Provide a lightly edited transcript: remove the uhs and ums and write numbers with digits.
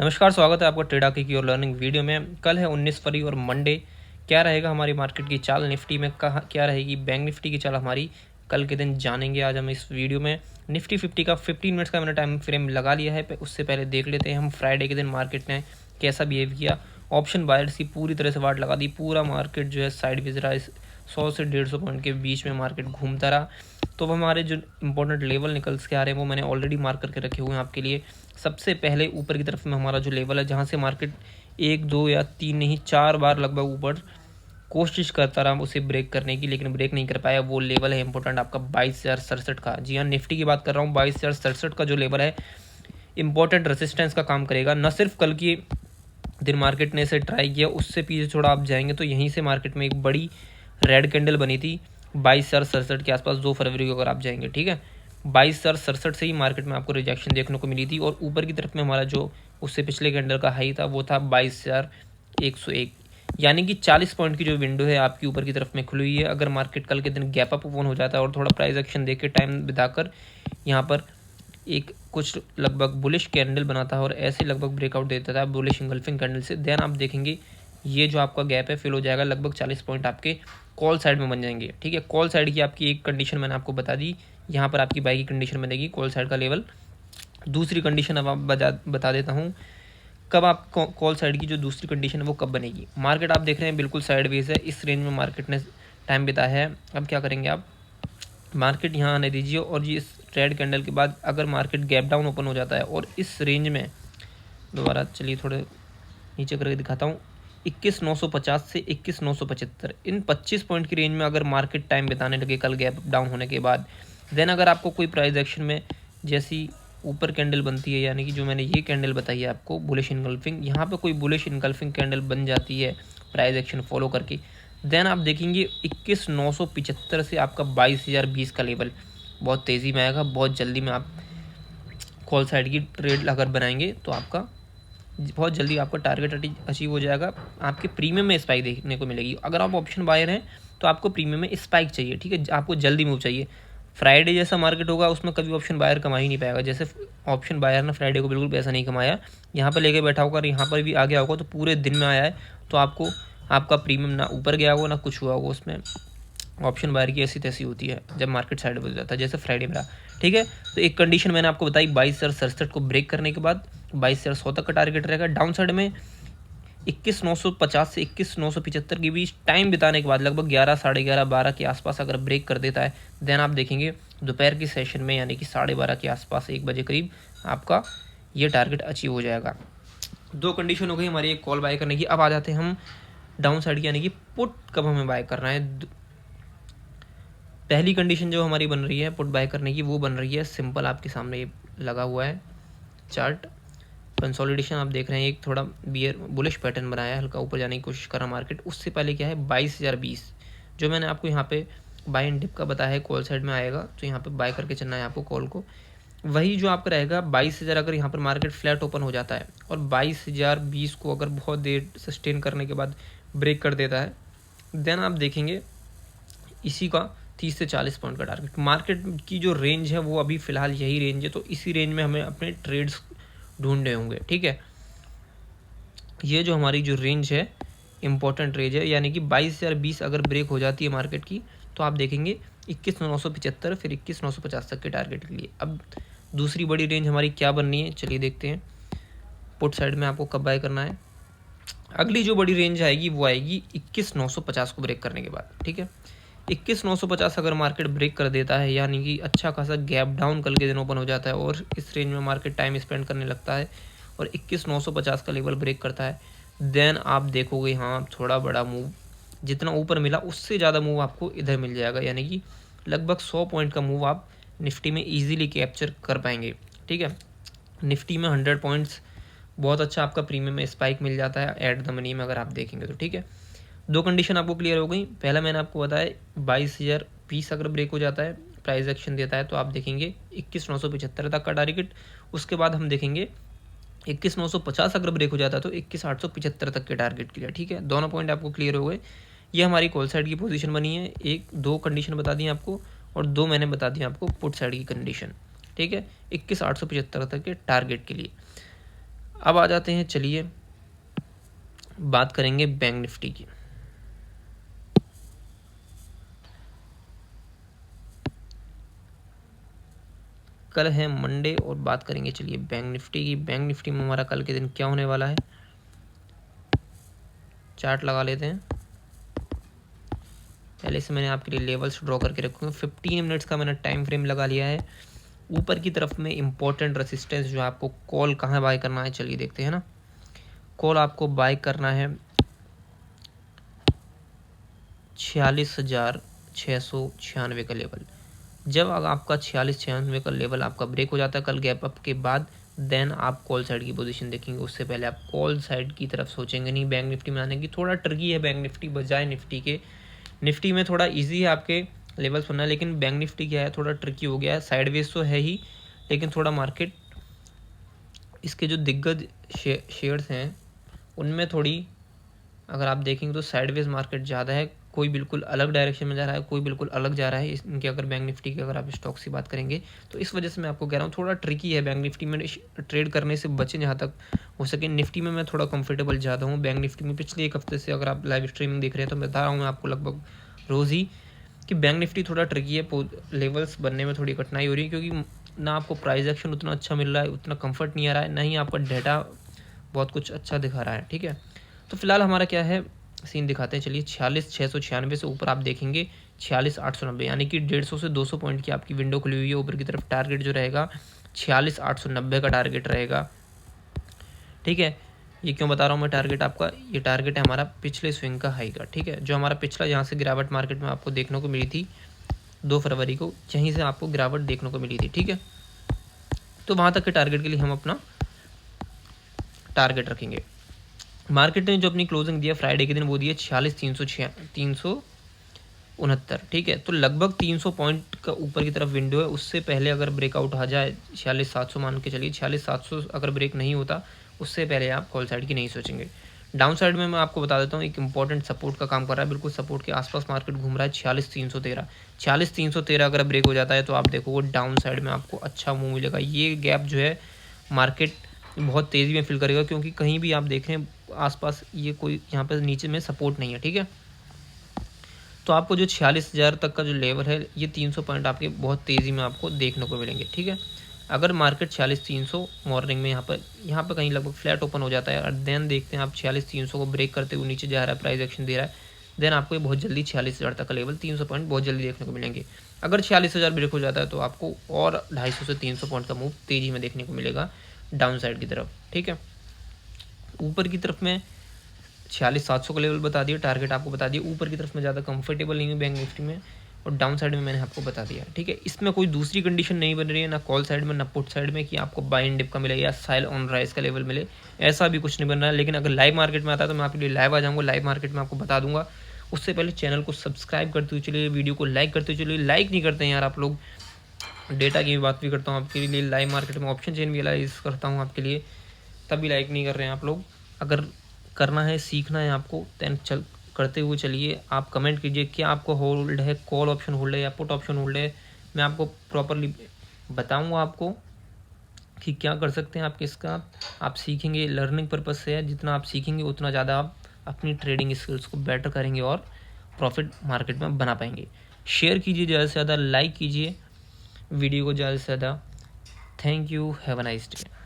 नमस्कार, स्वागत है आपका ट्रेडा की और लर्निंग वीडियो में। कल है 19 फरवरी और मंडे। क्या रहेगा हमारी मार्केट की चाल, निफ्टी में कहाँ क्या रहेगी, बैंक निफ्टी की चाल हमारी कल के दिन जानेंगे आज हम इस वीडियो में। निफ्टी 50 का 15 मिनट्स का मैंने टाइम फ्रेम लगा लिया है। उससे पहले देख लेते हैं हम फ्राइडे के दिन मार्केट ने कैसा बिहेव किया। ऑप्शन बायर्स की पूरी तरह से वाट लगा दी, पूरा मार्केट जो है साइड विज रहा है। 100 से 150 पॉइंट के बीच में मार्केट घूमता रहा। तो हमारे जो इंपॉर्टेंट लेवल निकल के आ रहे हैं वो मैंने ऑलरेडी मार्क करके रखे हुए हैं आपके लिए। सबसे पहले ऊपर की तरफ में हमारा जो लेवल है, जहाँ से मार्केट 1 2 या 3 नहीं 4 बार लगभग ऊपर कोशिश करता रहा उसे ब्रेक करने की, लेकिन ब्रेक नहीं कर पाया। वो लेवल है इंपॉर्टेंट आपका 22,067 का। जी हाँ, निफ्टी की बात कर रहा हूँ। 22,067 का जो लेवल है इंपॉर्टेंट रेसिस्टेंस का काम करेगा। न सिर्फ कल की दिन मार्केट ने इसे ट्राई किया, उससे पीछे थोड़ा आप जाएंगे तो यहीं से मार्केट में एक बड़ी रेड कैंडल बनी थी 22,067 के आसपास 2 फरवरी को। अगर आप जाएंगे, ठीक है, 22,067 से ही मार्केट में आपको रिजेक्शन देखने को मिली थी। और ऊपर की तरफ में हमारा जो उससे पिछले कैंडल का हाई था वो था 22,101, यानी कि 40 पॉइंट की जो विंडो है आपकी ऊपर की तरफ में खुली हुई है। अगर मार्केट कल के दिन गैप अप ओपन हो जाता है और थोड़ा प्राइस एक्शन देके टाइम बिताकर यहाँ पर एक कुछ लगभग बुलिश कैंडल बनाता है और ऐसे लगभग ब्रेकआउट देता था बुलिश इंगल्फिंग कैंडल से, देन आप देखेंगे ये जो आपका गैप है फिल हो जाएगा। लगभग 40 पॉइंट आपके कॉल साइड में बन जाएंगे। ठीक है, कॉल साइड की आपकी एक कंडीशन मैंने आपको बता दी। यहाँ पर आपकी बाई की कंडीशन बनेगी कॉल साइड का लेवल। दूसरी कंडीशन अब आप बता देता हूँ कब आप कॉल साइड की जो दूसरी कंडीशन है वो कब बनेगी। मार्केट आप देख रहे हैं बिल्कुल साइडवेज है, इस रेंज में मार्केट ने टाइम बिताया है। अब क्या करेंगे आप, मार्केट यहाँ आने दीजिए और ये इस रेड कैंडल के बाद अगर मार्केट गैप डाउन ओपन हो जाता है और इस रेंज में दोबारा, चलिए थोड़े नीचे करके दिखाता हूँ, 21,950 से 21,975 इन 25 पॉइंट की रेंज में अगर मार्केट टाइम बिताने लगे कल गैप डाउन होने के बाद, देन अगर आपको कोई प्राइस एक्शन में जैसी ऊपर कैंडल बनती है, यानी कि जो मैंने ये कैंडल बताई है आपको बुलिश इनगल्फिंग, यहाँ पे कोई बुलिश इनगल्फिंग कैंडल बन जाती है प्राइस एक्शन फॉलो करके, देन आप देखेंगे 21,975 से आपका 22,020 का लेवल बहुत तेज़ी में आएगा। बहुत जल्दी में आप कॉल साइड की ट्रेड अगर बनाएंगे तो आपका बहुत जल्दी आपका टारगेट अचीव हो जाएगा। आपके प्रीमियम में स्पाइक देखने को मिलेगी। अगर आप ऑप्शन बायर हैं तो आपको प्रीमियम में स्पाइक चाहिए, ठीक है, आपको जल्दी मूव चाहिए। फ्राइडे जैसा मार्केट होगा उसमें कभी ऑप्शन बायर कमा ही नहीं पाएगा। जैसे ऑप्शन बायर ने फ्राइडे को बिल्कुल पैसा नहीं कमाया, यहाँ पर लेके बैठा होगा और यहाँ पर भी आ गया होगा तो पूरे दिन में आया है, तो आपको आपका प्रीमियम ना ऊपर गया होगा ना कुछ हुआ होगा। उसमें ऑप्शन बायर की ऐसी तैसी होती है जब मार्केट साइड हो जाता है, जैसे फ्राइडे में रहा। ठीक है, तो एक कंडीशन मैंने आपको बताई 22,067 को ब्रेक करने के बाद 22,100 तक का टारगेट रहेगा। डाउन साइड में 21,950 से 21,975 के बीच टाइम बिताने के बाद लगभग 11 साढ़े 11 12 के आसपास अगर ब्रेक कर देता है, देन आप देखेंगे दोपहर की सेशन में यानी कि 12:30 के आसपास 1 बजे करीब आपका ये टारगेट अचीव हो जाएगा। दो कंडीशन हो गई हमारी एक कॉल बाय करने की। अब आ जाते हैं हम डाउन साइड की, यानी कि पुट कब हमें बाय करना है। पहली कंडीशन जो हमारी बन रही है पुट बाय करने की वो बन रही है सिंपल, आपके सामने ये लगा हुआ है चार्ट कंसोलिडेशन। आप देख रहे हैं एक थोड़ा बियर बुलिश पैटर्न बनाया है, हल्का ऊपर जाने की कोशिश कर रहा मार्केट। उससे पहले क्या है 22,020 जो मैंने आपको यहाँ पे बाय एंड डिप का बताया है कॉल साइड में आएगा, तो यहाँ पे बाय करके चलना है आपको कॉल को। वही जो आपका रहेगा 22,000 अगर यहाँ पर मार्केट फ्लैट ओपन हो जाता है और 22,020 को अगर बहुत देर सस्टेन करने के बाद ब्रेक कर देता है, देन आप देखेंगे इसी का 30 से 40 पॉइंट का टारगेट। मार्केट की जो रेंज है वो अभी फ़िलहाल यही रेंज है, तो इसी रेंज में हमें अपने ट्रेड्स ढूंढने होंगे। ठीक है, ये जो हमारी जो रेंज है इंपॉर्टेंट रेंज है, यानी कि 22,020 अगर ब्रेक हो जाती है मार्केट की तो आप देखेंगे 21,975 फिर 21,950 तक के टारगेट के लिए। अब दूसरी बड़ी रेंज हमारी क्या बननी है, चलिए देखते हैं। पुट साइड में आपको कब बाय करना है। अगली जो बड़ी रेंज आएगी वो आएगी 21,950 को ब्रेक करने के बाद। ठीक है, 21,950 अगर मार्केट ब्रेक कर देता है, यानी कि अच्छा खासा गैप डाउन कल के दिन ओपन हो जाता है और इस रेंज में मार्केट टाइम स्पेंड करने लगता है और 21,950 का लेवल ब्रेक करता है, देन आप देखोगे हाँ थोड़ा बड़ा मूव, जितना ऊपर मिला उससे ज़्यादा मूव आपको इधर मिल जाएगा, यानी कि लगभग 100 पॉइंट का मूव आप निफ्टी में ईजिली कैप्चर कर पाएंगे। ठीक है, निफ्टी में 100 पॉइंट्स बहुत अच्छा आपका प्रीमियम में स्पाइक मिल जाता है एट द मनी में अगर आप देखेंगे तो। ठीक है, दो कंडीशन आपको क्लियर हो गई। पहला मैंने आपको बताया 22,020 अगर ब्रेक हो जाता है प्राइस एक्शन देता है तो आप देखेंगे 21,975 तक का टारगेट। उसके बाद हम देखेंगे 21,950 अगर ब्रेक हो जाता है तो 21,875 तक के टारगेट के लिए। ठीक है, दोनों पॉइंट आपको क्लियर हो गए। ये हमारी कॉल साइड की पोजीशन बनी है। एक दो कंडीशन बता दी आपको और दो मैंने बता दी आपको पुट साइड की कंडीशन। ठीक है, 21,875 तक के टारगेट के लिए। अब आ जाते हैं, चलिए बात करेंगे बैंक निफ्टी की। कल है मंडे और बात करेंगे चलिए बैंक निफ्टी की। बैंक निफ्टी में हमारा कल के दिन क्या होने वाला है, चार्ट लगा लेते हैं। पहले से मैंने आपके लिए लेवल्स ड्रॉ करके रखूँगा। 15 मिनट्स का मैंने टाइम फ्रेम लगा लिया है। ऊपर की तरफ में इंपॉर्टेंट रेसिस्टेंस जो आपको कॉल कहाँ बाय करना है, चलिए देखते हैं ना। कॉल आपको बाय करना है 46,696 का लेवल। जब आपका 46-96 का लेवल आपका ब्रेक हो जाता है कल गैप अप के बाद, देन आप कॉल साइड की पोजीशन देखेंगे। उससे पहले आप कॉल साइड की तरफ सोचेंगे नहीं। बैंक निफ्टी में आने की थोड़ा ट्रिकी है बैंक निफ्टी बजाय निफ्टी के। निफ्टी में थोड़ा इजी है आपके लेवल्स बनना, लेकिन बैंक निफ्टी क्या है, थोड़ा ट्रिकी हो गया है। साइडवेज तो है ही, लेकिन थोड़ा मार्केट इसके जो दिग्गज शेयर्स हैं उनमें थोड़ी अगर आप देखेंगे तो साइडवेज मार्केट ज़्यादा है। कोई बिल्कुल अलग डायरेक्शन में जा रहा है, कोई बिल्कुल अलग जा रहा है इनके। अगर बैंक निफ्टी की अगर आप स्टॉक्स की बात करेंगे तो इस वजह से मैं आपको कह रहा हूँ थोड़ा ट्रिकी है बैंक निफ्टी में। ट्रेड करने से बचें जहाँ तक हो सके। निफ्टी में मैं थोड़ा कंफर्टेबल ज़्यादा हूँ। बैंक निफ्टी में पिछले एक हफ्ते से अगर आप लाइव स्ट्रीमिंग देख रहे हैं तो मैं बता रहा हूँ मैं आपको लगभग रोज़ ही कि बैंक निफ्टी थोड़ा ट्रिकी है। लेवल्स बनने में थोड़ी कठिनाई हो रही है, क्योंकि ना आपको प्राइस एक्शन उतना अच्छा मिल रहा है, उतना कंफर्ट नहीं आ रहा है, ना ही आपका डाटा बहुत कुछ अच्छा दिखा रहा है। ठीक है, तो फिलहाल हमारा क्या है सीन दिखाते हैं। चलिए 46,696 से ऊपर आप देखेंगे 46,890, यानी कि 150 से 200 पॉइंट की आपकी विंडो खुली हुई है। ऊपर की तरफ टारगेट जो रहेगा 46,890 का टारगेट रहेगा। ठीक है, ये क्यों बता रहा हूँ मैं टारगेट आपका, ये टारगेट है हमारा पिछले स्विंग का हाई का। ठीक है, जो हमारा पिछला यहाँ से गिरावट मार्केट में आपको देखने को मिली थी 2 फरवरी को, यहीं से आपको गिरावट देखने को मिली थी। ठीक है, तो वहाँ तक के टारगेट के लिए हम अपना टारगेट रखेंगे। मार्केट ने जो अपनी क्लोजिंग दिया फ्राइडे के दिन वो दिया 46,369। ठीक है, तो लगभग 300 पॉइंट का ऊपर की तरफ विंडो है। उससे पहले अगर ब्रेकआउट आ जाए 46,700 मान के चलिए, 46,700 अगर ब्रेक नहीं होता उससे पहले आप कॉल साइड की नहीं सोचेंगे। डाउन साइड में मैं आपको बता देता हूँ एक इंपॉर्टेंट सपोर्ट का काम कर रहा है। बिल्कुल सपोर्ट के आसपास मार्केट घूम रहा है 46,313। 46,313 अगर ब्रेक हो जाता है तो आप देखो डाउन साइड में आपको अच्छा मूव मिलेगा। ये गैप जो है मार्केट बहुत तेज़ी में फिल करेगा, क्योंकि कहीं भी आप देख रहे हैं आसपास ये कोई यहाँ पर नीचे में सपोर्ट नहीं है। ठीक है, तो आपको जो 46,000 तक का जो लेवल है ये 300 पॉइंट आपके बहुत तेज़ी में आपको देखने को मिलेंगे। ठीक है, अगर मार्केट 46,300 मॉर्निंग में यहाँ पर कहीं लगभग फ्लैट ओपन हो जाता है और देन देखते हैं आप 46,300 को ब्रेक करते हुए नीचे जा रहा है, प्राइस एक्शन दे रहा है, देन आपको ये बहुत जल्दी 46,000 तक का लेवल 300 पॉइंट बहुत जल्दी देखने को मिलेंगे। अगर 46,000 ब्रेक हो जाता है तो आपको और 250 से 300 पॉइंट का मूव तेज़ी में देखने को मिलेगा डाउन साइड की तरफ। ठीक है, ऊपर की तरफ में 46,700 का लेवल बता दिया, टारगेट आपको बता दिया। ऊपर की तरफ में ज़्यादा कंफर्टेबल नहीं है बैंक निफ्टी में, और डाउन साइड में मैंने आपको बता दिया। ठीक है, इसमें कोई दूसरी कंडीशन नहीं बन रही है, ना कॉल साइड में ना पुट साइड में कि आपको बाय एंड डिप का मिले या सेल ऑन राइज का लेवल मिले, ऐसा भी कुछ नहीं बन रहा है। लेकिन अगर लाइव मार्केट में आता है तो मैं आपके लिए लाइव आ जाऊँगा, लाइव मार्केट में आपको बता दूंगा। उससे पहले चैनल को सब्सक्राइब करते हुए चलिए, वीडियो को लाइक करते हुए चलिए। लाइक नहीं करते हैं यार आप लोग। डेटा की भी बात भी करता हूँ आपके लिए, लाइव मार्केट में ऑप्शन चेन भी एनालाइज करता हूँ आपके लिए, तब भी लाइक नहीं कर रहे हैं आप लोग। अगर करना है सीखना है आपको देन करते हुए चलिए। आप कमेंट कीजिए क्या आपको होल्ड है, कॉल ऑप्शन होल्ड है या पुट ऑप्शन होल्ड है। मैं आपको प्रॉपरली बताऊंगा आपको कि क्या कर सकते हैं आप किसका। आप सीखेंगे, लर्निंग पर्पज से है, जितना आप सीखेंगे उतना ज़्यादा आप अपनी ट्रेडिंग स्किल्स को बेटर करेंगे और प्रॉफिट मार्केट में बना पाएंगे। शेयर कीजिए ज़्यादा से ज़्यादा, लाइक कीजिए वीडियो को ज़्यादा से ज़्यादा। Thank you, have a nice day.